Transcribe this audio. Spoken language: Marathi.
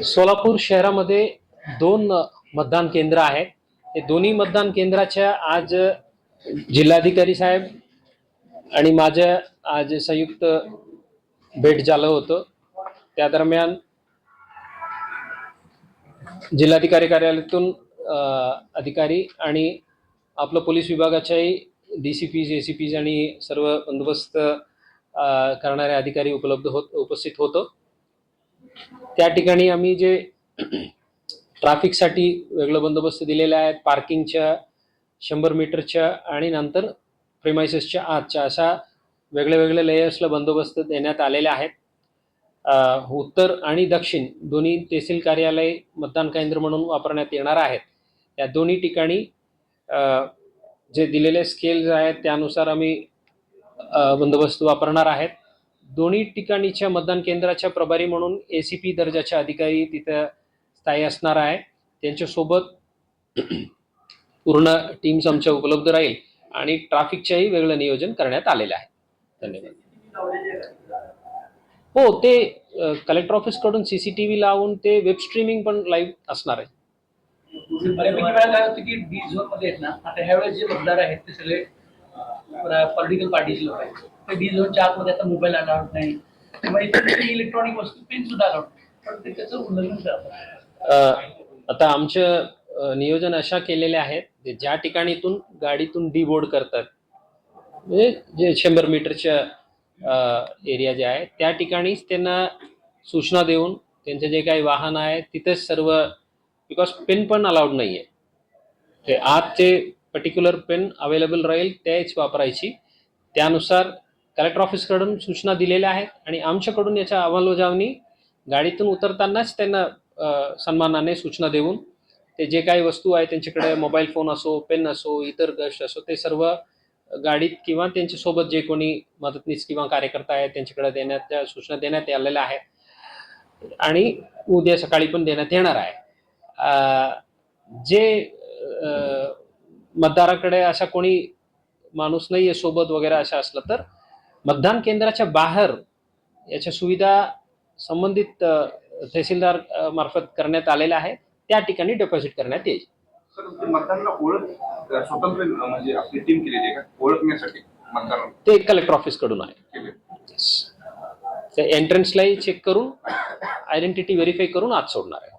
सोलापूर शहरामध्ये दोन मतदान केंद्र आहेत. हे दोन्ही मतदान केंद्राच्या आज जिल्हाधिकारी साहेब आणि माझ्या आज संयुक्त भेट झालं होतं. त्या दरम्यान जिल्हाधिकारी कार्यालयातून अधिकारी आणि आपलं पोलीस विभागाच्याही DCPs, ACPs आणि सर्व बंदोबस्त करणारे अधिकारी उपस्थित होतो. त्या ठिकाणी आम्ही जे ट्रॅफिकसाठी वेगळं बंदोबस्त दिलेले आहेत, पार्किंगच्या 100 मीटरच्या आणि नंतर प्रेमाइसेसच्या आतच्या, अशा वेगळे लेयर्सला बंदोबस्त देण्यात आलेले आहेत. उत्तर आणि दक्षिण दोन्ही तहसील कार्यालय मतदान केंद्र म्हणून वापरण्यात येणार आहेत. या दोन्ही ठिकाणी जे दिलेले स्केल्स आहेत त्यानुसार आम्ही बंदोबस्त वापरणार आहेत. दोन्ही ठिकाणीच्या मतदान केंद्राच्या प्रभारी म्हणून ACP दर्जाचे अधिकारी तिथं स्थायी असणार आहे. त्यांच्यासोबत पूर्ण टीम्स आमच्या उपलब्ध राहील आणि ट्रॅफिकच्याही वेगळं नियोजन करण्यात आलेलं आहे. धन्यवाद. हो, ते कलेक्टर ऑफिस कडून CCTV लावून ते वेब स्ट्रीमिंग पण लाईव्ह असणार आहे. बऱ्यापैकी वेळा काय होतं की D झोन मध्ये आहेत ना, आता ह्यावेळेस जे मतदार आहेत ते सगळे पॉलिटिकल पार्टीचे लोक आहेत. ते D झोनच्या आतमध्ये आता मोबाईल अलाउड नाही किंवा इतर इलेक्ट्रॉनिक वस्तू पेन सुद्धा अलाउड नाही, पण ते त्याचं उल्लंघन करतात. आता आमचं नियोजन अशा केलेले आहेत, ज्या ठिकाणीतून गाडीतून डिबोर्ड करतात, म्हणजे जे 100 मीटरच्या एरिया जे आहे त्या ठिकाणीच त्यांना सूचना देऊन त्यांचे जे काही वाहन आहे तिथेच सर्व, बिकॉज पेन पण अलाउड नाही आहे, ते आजचे पर्टिक्युलर पेन अवेलेबल राहील त्याच वापरायची. त्यानुसार कलेक्टर ऑफिसकडून सूचना दिलेल्या आहेत आणि आमच्याकडून याच्या अंमलबजावणी गाडीतून उतरतानाच त्यांना सन्मानाने सूचना देऊन ते जे काही वस्तू आहे त्यांच्याकडे, मोबाईल फोन असो, पेन असो, इतर गोष्ट असो, ते सर्व गाडीत किंवा त्यांच्यासोबत जे कोणी मदतनीस किंवा कार्यकर्ता आहेत त्यांच्याकडे देण्याच्या सूचना देण्यात आलेल्या आहेत आणि उद्या सकाळी पण देण्यात येणार आहे. जे मतदाराकडे असा कोणी माणूस नाही आहे सोबत वगैरे असं असलं तर मतदान केंद्राच्या बाहेर याच्या सुविधा संबंधित तहसीलदार मार्फत करण्यात आलेल्या आहेत. त्या ठिकाणी डिपॉझिट करण्यात येईल. सर, मतदारांना ओळख स्वतंत्र म्हणजे आपली टीम केलेली आहे का ओळखण्यासाठी मतदारांना? ते कलेक्टर ऑफिस कडून आहे. ते एंट्रन्सलाही चेक करून आयडेंटिटी व्हेरीफाय करून आत सोडणार आहे.